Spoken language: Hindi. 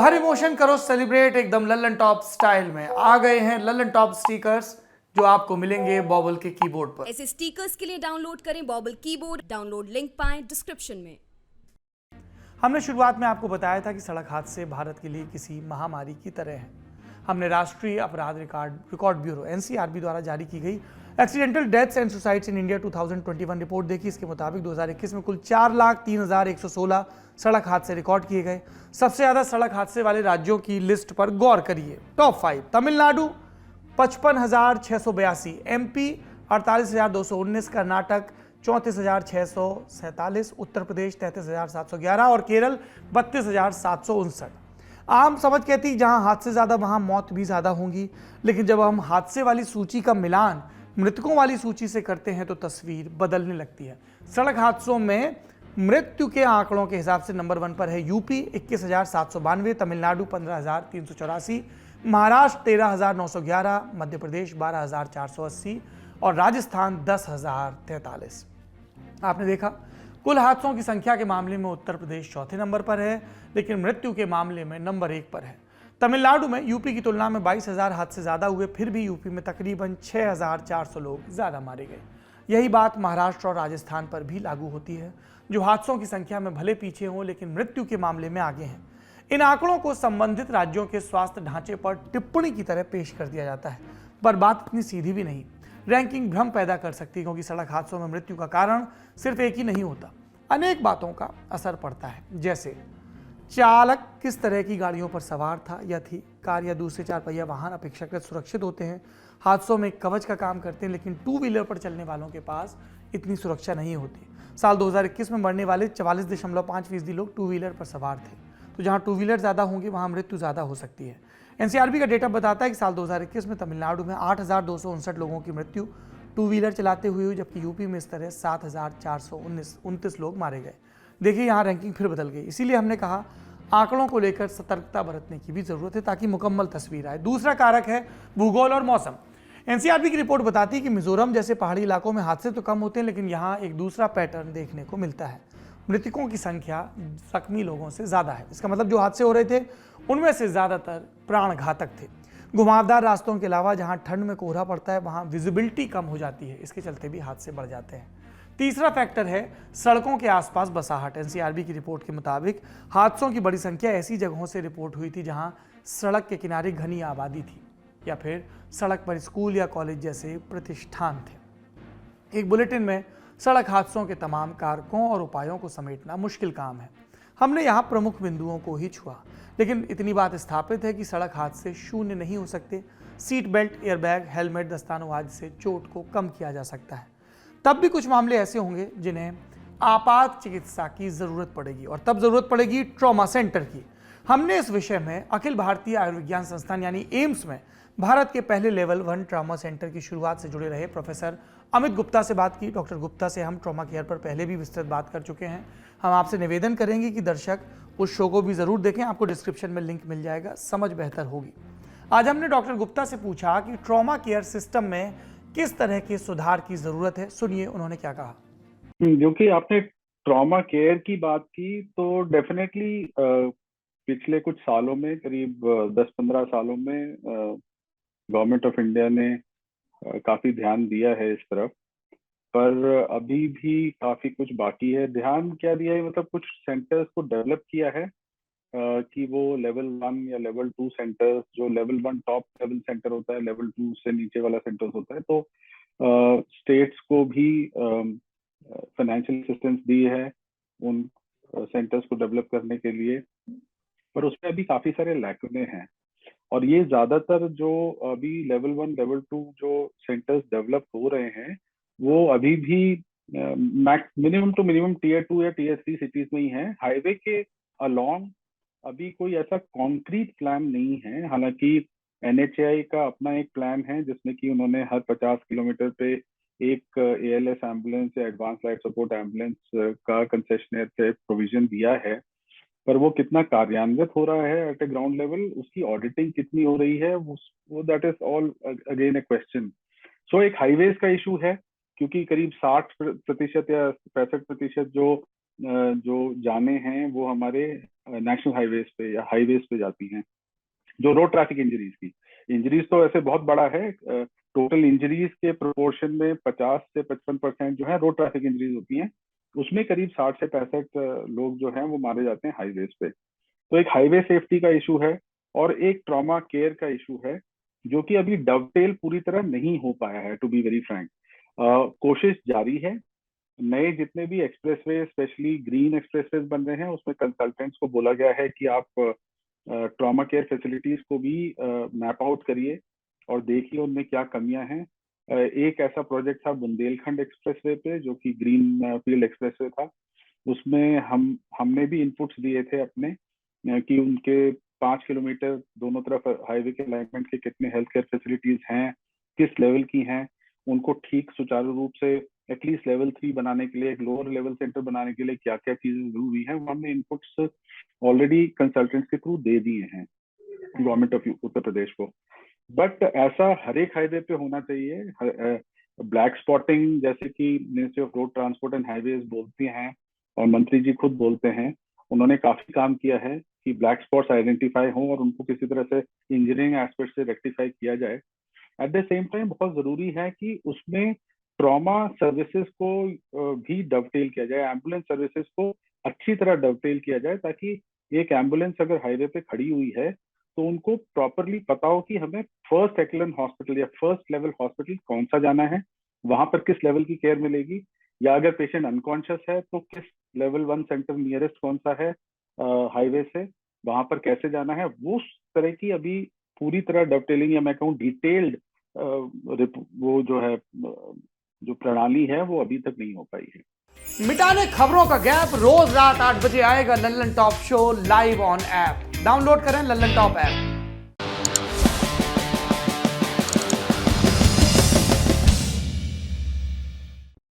हर इमोशन करो सेलिब्रेट एकदम लल्लन टॉप स्टाइल में। आ गए हैं लल्लन टॉप स्टिकर्स जो आपको मिलेंगे बॉबल के कीबोर्ड पर। ऐसे स्टिकर्स के लिए डाउनलोड करें बॉबल कीबोर्ड। डाउनलोड लिंक पाएं डिस्क्रिप्शन में। हमने शुरुआत में आपको बताया था कि सड़क हादसे भारत के लिए किसी महामारी की तरह हैं। हमने राष्ट्रीय अपराध रिकॉर्ड ब्यूरो एनसीआरबी द्वारा जारी की गई accidental deaths and suicides in India 2021 report देखी। इसके मुताबिक 2021 में कुल 4,03,116 सड़क हादसे रिकॉर्ड किए गए। सबसे ज्यादा सड़क हादसे वाले राज्यों की लिस्ट पर गौर करिए। टॉप 5: तमिलनाडु 55,682, एमपी 48,219, कर्नाटक 34,647, उत्तर प्रदेश 33,711 और केरल 32,759। आम समझ कहती जहां हादसे ज्यादा वहां मौत भी ज्यादा होंगी, लेकिन जब हम हादसे वाली सूची का मिलान मृतकों वाली सूची से करते हैं तो तस्वीर बदलने लगती है। सड़क हादसों में मृत्यु के आंकड़ों के हिसाब से नंबर 1 पर है यूपी 21,792, तमिलनाडु 15,384, महाराष्ट्र 13,911, मध्य प्रदेश 12,480 और राजस्थान 10,043। आपने देखा कुल हादसों की संख्या के मामले में उत्तर प्रदेश चौथे नंबर पर है, लेकिन मृत्यु के मामले में नंबर 1 पर है। तमिलनाडु में यूपी की तुलना में 22,000 हादसे ज्यादा हुए, फिर भी यूपी में तकरीबन 6,400 लोग ज्यादा मारे गए। यही बात महाराष्ट्र और राजस्थान पर भी लागू होती है, जो हादसों की संख्या में भले पीछे हों लेकिन मृत्यु के मामले में आगे हैं। इन आंकड़ों को संबंधित राज्यों के स्वास्थ्य ढांचे पर टिप्पणी की तरह पेश कर दिया जाता है, पर बात इतनी सीधी भी नहीं। रैंकिंग भ्रम पैदा कर सकती है, क्योंकि सड़क हादसों में मृत्यु का कारण सिर्फ एक ही नहीं होता, अनेक बातों का असर पड़ता है। जैसे चालक किस तरह की गाड़ियों पर सवार था या थी, कार या दूसरे चार पहिया वाहन अपेक्षाकृत सुरक्षित होते हैं, हादसों में कवच का काम करते हैं, लेकिन टू व्हीलर पर चलने वालों के पास इतनी सुरक्षा नहीं होती। साल 2021 में मरने वाले 44.5% लोग टू व्हीलर पर सवार थे, तो जहां टू व्हीलर ज़्यादा होंगे वहां मृत्यु ज़्यादा हो सकती है। एनसीआरबी का डेटा बताता है कि साल 2021 में तमिलनाडु में 8,259 लोगों की मृत्यु टू व्हीलर चलाते हुए हुई, जबकि यूपी में इस तरह 7,429 लोग मारे गए। देखिए यहाँ रैंकिंग फिर बदल गई। इसीलिए हमने कहा आंकड़ों को लेकर सतर्कता बरतने की भी जरूरत है, ताकि मुकम्मल तस्वीर आए। दूसरा कारक है भूगोल और मौसम। एनसीआरबी की रिपोर्ट बताती है कि मिजोरम जैसे पहाड़ी इलाकों में हादसे तो कम होते हैं, लेकिन यहाँ एक दूसरा पैटर्न देखने को मिलता है। मृतकों की संख्या जख्मी लोगों से ज्यादा है। इसका मतलब जो हादसे हो रहे थे उनमें से ज्यादातर प्राण घातक थे। घुमावदार रास्तों के अलावा जहां ठंड में कोहरा पड़ता है वहां विजिबिलिटी कम हो जाती है, इसके चलते भी हादसे बढ़ जाते हैं। तीसरा फैक्टर है सड़कों के आसपास बसाहट। एनसीआरबी की रिपोर्ट के मुताबिक हादसों की बड़ी संख्या ऐसी जगहों से रिपोर्ट हुई थी जहां सड़क के किनारे घनी आबादी थी, या फिर सड़क पर स्कूल या कॉलेज जैसे प्रतिष्ठान थे। एक बुलेटिन में सड़क हादसों के तमाम कारकों और उपायों को समेटना मुश्किल काम है। हमने यहाँ प्रमुख बिंदुओं को ही छुआ, लेकिन इतनी बात स्थापित है कि सड़क हादसे शून्य नहीं हो सकते। सीट बेल्ट, एयरबैग, हेलमेट, दस्तानों आदि से चोट को कम किया जा सकता है। तब भी कुछ मामले ऐसे होंगे जिन्हें आपात चिकित्सा की जरूरत पड़ेगी, और तब जरूरत पड़ेगी ट्रॉमा सेंटर की। हमने इस विषय में अखिल भारतीय आयुर्विज्ञान संस्थान यानी एम्स में भारत के पहले लेवल 1 ट्रॉमा सेंटर की शुरुआत से जुड़े रहे प्रोफेसर अमित गुप्ता से बात की। डॉक्टर गुप्ता से हम ट्रॉमा केयर पर पहले भी विस्तृत बात कर चुके हैं। हम आपसे निवेदन करेंगे कि दर्शक उस शो को भी जरूर देखें, आपको डिस्क्रिप्शन में लिंक मिल जाएगा, समझ बेहतर होगी। आज हमने डॉक्टर गुप्ता से पूछा कि ट्रॉमा केयर सिस्टम में किस तरह के सुधार की जरूरत है। सुनिए उन्होंने क्या कहा। जो कि आपने ट्रॉमा केयर की बात की, तो डेफिनेटली पिछले कुछ सालों में, करीब 10-15 सालों में गवर्नमेंट ऑफ इंडिया ने काफी ध्यान दिया है इस तरफ, पर अभी भी काफी कुछ बाकी है। ध्यान क्या दिया है, मतलब कुछ सेंटर्स को डेवलप किया है कि वो लेवल 1 या लेवल 2 सेंटर्स, जो लेवल 1 टॉप लेवल सेंटर होता है, लेवल 2 से नीचे वाला सेंटर होता है, तो स्टेट्स को भी फाइनेंशियल असिस्टेंस दी है उन सेंटर्स को डेवलप करने के लिए, पर उसमें अभी काफी सारे लैकुने हैं। और ये ज्यादातर जो अभी लेवल 1 लेवल 2 जो सेंटर्स डेवलप हो रहे हैं, वो अभी भी मिनिमम टू मिनिमम टीयर 2 या टीयर 3 सिटीज में ही है। हाईवे के अलोंग अभी कोई ऐसा कॉन्क्रीट प्लान नहीं है। हालांकि एनएचएआई का अपना एक प्लान है, जिसमें कि उन्होंने हर 50 किलोमीटर पे एक एएलएस एम्बुलेंस या एडवांस लाइफ सपोर्ट एम्बुलेंस का कंसेशनर से प्रोविजन दिया है, पर वो कितना कार्यान्वित हो रहा है एट ए ग्राउंड लेवल, उसकी ऑडिटिंग कितनी हो रही है, वो that is all again a question. So एक हाईवेज का इशू है, क्योंकि करीब 60% या 65% जो जो जानें हैं वो हमारे नेशनल हाईवेज पे या हाईवेज पे जाती हैं, जो रोड ट्रैफिक इंजरीज की। इंजरीज तो ऐसे बहुत बड़ा है, टोटल इंजरीज के प्रोपोर्शन में 50 से 55% जो है रोड ट्रैफिक इंजरीज होती हैं, उसमें करीब 60 से 65 लोग जो हैं वो मारे जाते हैं हाईवेज पे। तो एक हाईवे सेफ्टी का इशू है और एक ट्रॉमा केयर का इशू है, जो कि अभी डवटेल पूरी तरह नहीं हो पाया है, टू बी वेरी फ्रैंक। कोशिश जारी है। नए जितने भी एक्सप्रेसवे, स्पेशली ग्रीन एक्सप्रेसवे बन रहे हैं, उसमें कंसल्टेंट्स को बोला गया है कि आप ट्रॉमा केयर फैसिलिटीज को भी मैप आउट करिए और देखिए उनमें क्या कमियां हैं। एक ऐसा प्रोजेक्ट था बुंदेलखंड एक्सप्रेसवे पे, जो कि ग्रीन फील्ड एक्सप्रेसवे था। उसमें हमने भी इनपुट्स दिए थे अपने, कि उनके 5 किलोमीटर दोनों तरफ हाईवे के अलाइनमेंट के कितने हेल्थ केयर फैसिलिटीज हैं, किस लेवल की हैं, उनको ठीक सुचारू रूप से एटलीस्ट लेवल 3 बनाने के लिए, एक लोअर लेवल सेंटर बनाने के लिए क्या क्या चीजें जरूरी है, वो हमने इनपुट्स ऑलरेडी कंसल्टेंट्स के थ्रू दे दिए हैं गवर्नमेंट ऑफ उत्तर प्रदेश को। बट ऐसा हर एक हाईवे पे होना चाहिए। ब्लैक स्पॉटिंग जैसे कि ministry of road transport and highways बोलती हैं और मंत्री जी खुद बोलते हैं, उन्होंने काफी काम किया है कि ब्लैक स्पॉट्स आइडेंटिफाई हों और उनको किसी तरह से इंजीनियरिंग एस्पेक्ट से रेक्टिफाई किया जाए। एट द सेम टाइम बहुत जरूरी है कि उसमें ट्रॉमा सर्विसेज को भी डवटेल किया जाए, एम्बुलेंस सर्विसेज को अच्छी तरह डवटेल किया जाए, ताकि एक एम्बुलेंस अगर हाईवे पे खड़ी हुई है तो उनको प्रॉपरली पता हो कि हमें फर्स्ट एक्लन हॉस्पिटल या फर्स्ट लेवल हॉस्पिटल कौन सा जाना है, वहां पर किस लेवल की केयर मिलेगी, या अगर पेशेंट अनकॉन्शियस है तो किस लेवल 1 सेंटर नियरेस्ट कौन सा है हाईवे से, वहां पर कैसे जाना है। वो तरह की अभी पूरी तरह डवटेलिंग या मैं कहूँ डिटेल्ड वो जो है जो प्रणाली है वो अभी तक नहीं हो पाई है। मिटाने खबरों का गैप, रोज रात 8 बजे आएगा Lallan top show live on app. Download करें लल्लन टॉप ऐप।